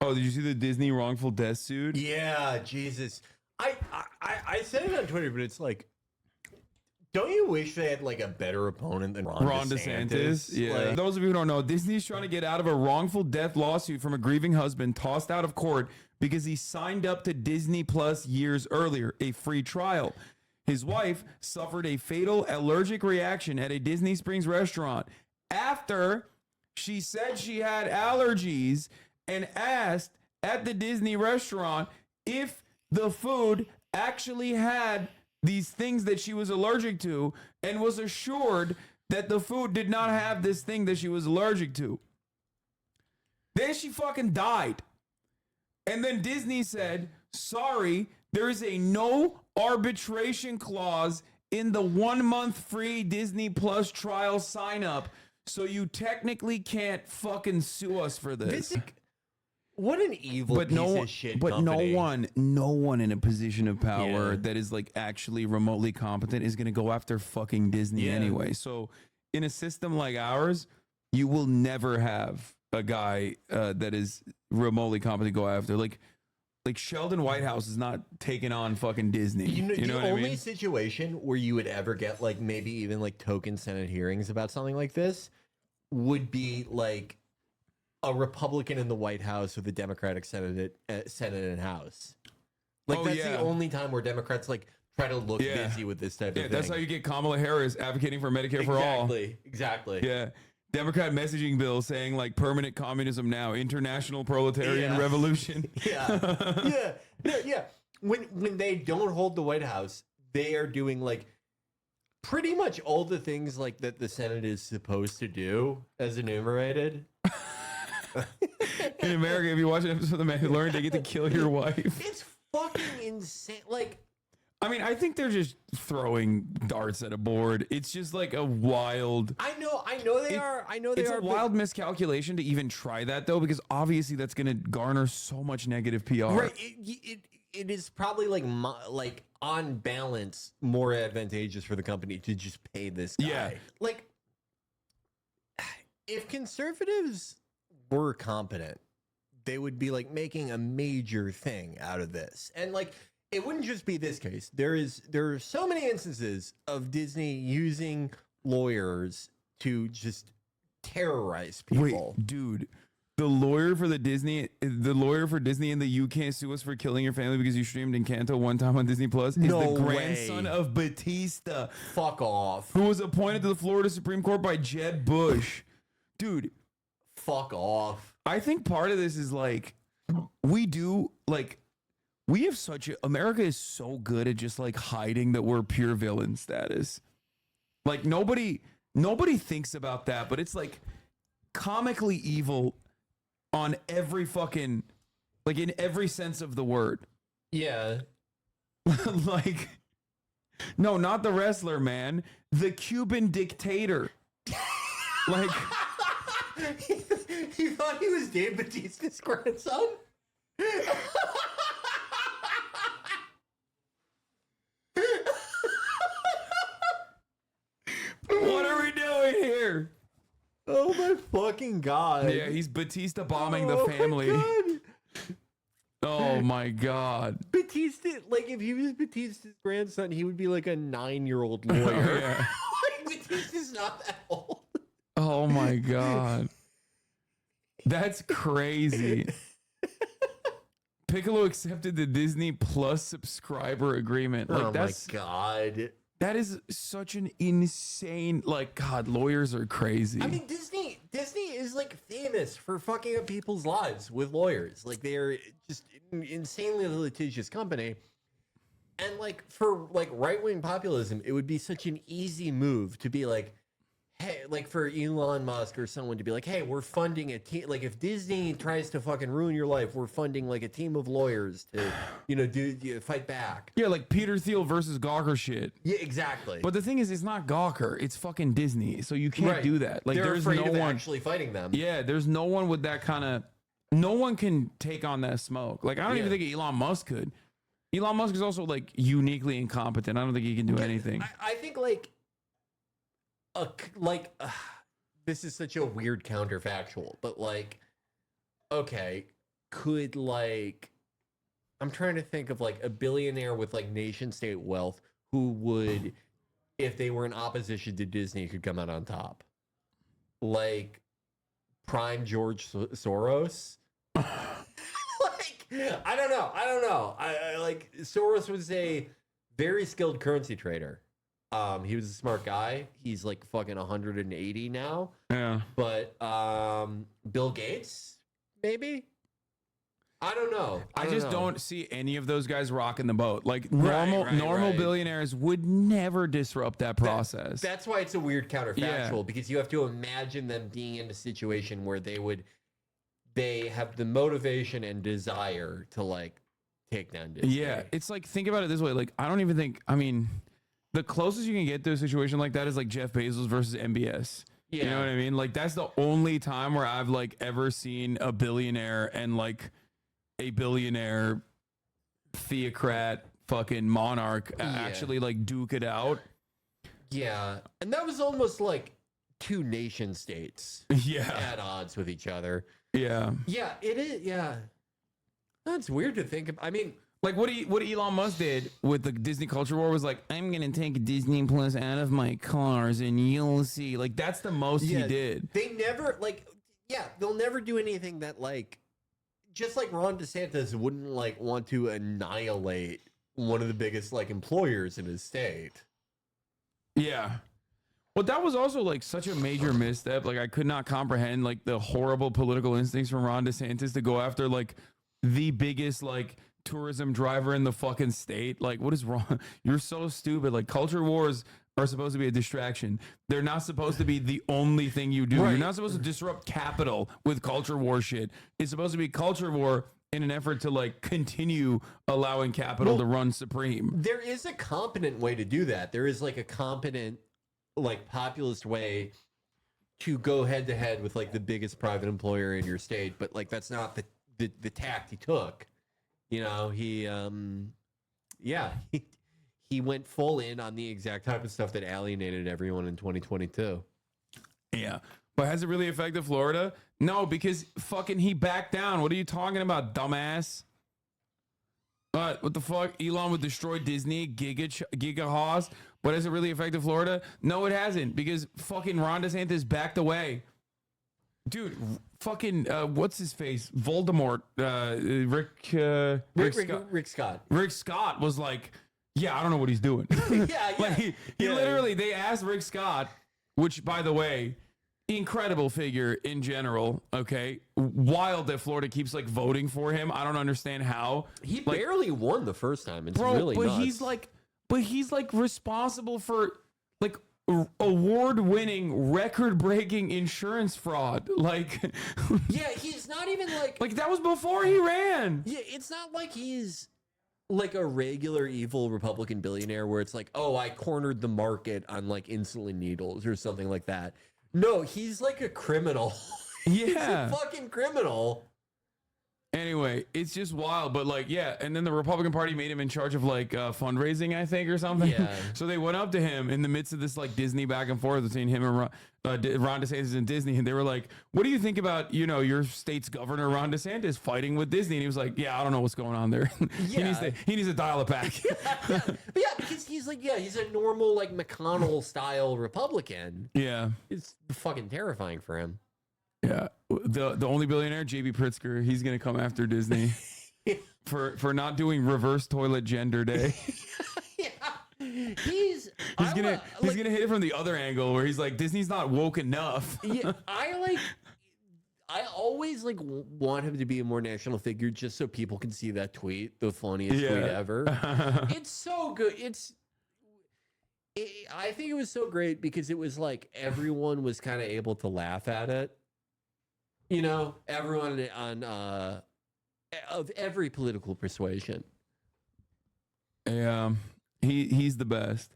Oh, did you see the Disney wrongful death suit? Yeah, Jesus. I said it on Twitter, but it's like, don't you wish they had like a better opponent than Ron DeSantis? Yeah. Like, Those of you who don't know, Disney's trying to get out of a wrongful death lawsuit from a grieving husband tossed out of court because he signed up to Disney Plus years earlier, a free trial. His wife suffered a fatal allergic reaction at a Disney Springs restaurant after she said she had allergies and asked at the Disney restaurant if the food actually had these things that she was allergic to, and was assured that the food did not have this thing that she was allergic to. Then she fucking died. And then Disney said, sorry, there is a no arbitration clause in the 1 month free Disney Plus trial sign up. So you technically can't fucking sue us for this. what an evil piece of shit company. no one in a position of power that is like actually remotely competent is going to go after fucking Disney anyway. So in a system like ours, you will never have a guy that is remotely competent go after. Like Sheldon Whitehouse is not taking on fucking Disney. You know the only situation where you would ever get like maybe even like token Senate hearings about something like this would be like a Republican in the White House with a Democratic Senate and House. Like that's the only time where Democrats like try to look busy with this type of thing. That's how you get Kamala Harris advocating for Medicare for all. Exactly. Yeah. Democrat messaging bill saying like permanent communism now, international proletarian revolution. Yeah. When they don't hold the White House, they are doing like pretty much all the things like that the Senate is supposed to do as enumerated. In America, if you watch an episode of The Mandalorian, they get to kill your wife. It's fucking insane. Like, I mean, I think they're just throwing darts at a board. It's just like a wild. I know they are. It's a wild miscalculation to even try that though, because obviously that's going to garner so much negative PR. Right. It is probably like on balance more advantageous for the company to just pay this guy. Yeah. Like, if conservatives were competent, they would be like making a major thing out of this. And like it wouldn't just be this case. There are so many instances of Disney using lawyers to just terrorize people. Wait, dude. The lawyer for Disney in the "You Can't Sue Us for Killing Your Family Because You Streamed Encanto one time on Disney Plus" is the grandson of Batista. Fuck off. Who was appointed to the Florida Supreme Court by Jeb Bush. Dude. Fuck off. I think part of this is like, America is so good at just like hiding that we're pure villain status. Like nobody thinks about that, but it's like comically evil on every fucking, like in every sense of the word. Yeah. Like, no, not the wrestler, man. The Cuban dictator. Like, he thought he was Dave Bautista's grandson? what are we doing here? Oh my fucking god. Yeah, he's Batista bombing the family. Oh my god. Batista, like if he was Batista's grandson, he would be like a 9-year-old lawyer. Yeah. Batista's not that old. Oh my god. That's crazy. Piccolo accepted the Disney Plus subscriber agreement. Like, my god. That is such an insane, like, God, lawyers are crazy. I mean, Disney is like famous for fucking up people's lives with lawyers. Like they are just an insanely litigious company. And like for like right-wing populism, it would be such an easy move to be like, hey, like for Elon Musk or someone to be like, hey, we're funding a team. Like if Disney tries to fucking ruin your life, we're funding like a team of lawyers to, fight back. Yeah, like Peter Thiel versus Gawker shit. Yeah, exactly. But the thing is, it's not Gawker. It's fucking Disney. So you can't do that. Like there's no one actually fighting them. Yeah, there's no one with that kind of. No one can take on that smoke. Like I don't even think Elon Musk could. Elon Musk is also like uniquely incompetent. I don't think he can do anything. I think this is such a weird counterfactual, but like, okay, could like, I'm trying to think of like a billionaire with like nation state wealth who would, if they were in opposition to Disney, could come out on top. Like prime George Soros. Like, I don't know. I like Soros was a very skilled currency trader. He was a smart guy. He's like fucking 180 now. Yeah. But Bill Gates, maybe? I don't know. I just don't see any of those guys rocking the boat. Like Right, normal right. billionaires would never disrupt that process. That's why it's a weird counterfactual, because you have to imagine them being in a situation where they have the motivation and desire to like take down Disney. Yeah, it's like, think about it this way. Like, I don't even think, I mean, the closest you can get to a situation like that is like Jeff Bezos versus MBS. Yeah. You know what I mean? Like, that's the only time where I've like ever seen a billionaire and like a billionaire theocrat fucking monarch actually like duke it out. Yeah. And that was almost like two nation states at odds with each other. Yeah. Yeah, it is. Yeah. That's weird to think of. I mean, like what Elon Musk did with the Disney culture war was like, I'm gonna take Disney Plus out of my cars and you'll see. Like, that's the most he did. They never they'll never do anything that like, just like Ron DeSantis wouldn't like want to annihilate one of the biggest like employers in his state. Yeah. Well, that was also like such a major misstep. Like, I could not comprehend like the horrible political instincts from Ron DeSantis to go after like the biggest like tourism driver in the fucking state. Like, what is wrong? You're so stupid. Like, culture wars are supposed to be a distraction. They're not supposed to be the only thing you do. Right. You're not supposed to disrupt capital with culture war shit. It's supposed to be culture war in an effort to like continue allowing capital to run supreme. There is a competent way to do that. There is like a competent, like populist way to go head to head with like the biggest private employer in your state. But like, that's not the tact he took. You know, he went full in on the exact type of stuff that alienated everyone in 2022. Yeah. But has it really affected Florida? No, because fucking he backed down. What are you talking about, dumbass? What the fuck? Elon would destroy Disney, Giga Haas. But has it really affected Florida? No, it hasn't, because fucking Ron DeSantis backed away. Dude, fucking, what's his face? Voldemort, Rick Scott. Rick Scott was like, yeah, I don't know what he's doing. Like, he literally, they asked Rick Scott, which, by the way, incredible figure in general. Okay, wild that Florida keeps like voting for him. I don't understand how. He barely won the first time. It's really nuts. He's like responsible for like award-winning, record-breaking insurance fraud. Like, yeah, he's not even like that was before he ran. Yeah, it's not like he's like a regular evil Republican billionaire where it's like, oh, I cornered the market on like insulin needles or something like that. No, he's like a criminal. Yeah. He's a fucking criminal. Anyway, it's just wild. But like, yeah. And then the Republican Party made him in charge of like fundraising, I think, or something. Yeah. So they went up to him in the midst of this like Disney back and forth between him and Ron DeSantis and Disney. And they were like, what do you think about, you know, your state's governor, Ron DeSantis, fighting with Disney? And he was like, yeah, I don't know what's going on there. Yeah. he needs to dial it back. Yeah, because he's like, he's a normal like McConnell style Republican. Yeah. It's fucking terrifying for him. Yeah, the only billionaire, J.B. Pritzker, he's gonna come after Disney for not doing reverse toilet gender day. He's gonna hit it from the other angle where he's like, Disney's not woke enough. Yeah, I always like want him to be a more national figure just so people can see that tweet, the funniest tweet ever. It's so good. I think it was so great because it was like everyone was kind of able to laugh at it. You know, everyone on of every political persuasion. Yeah, he's the best.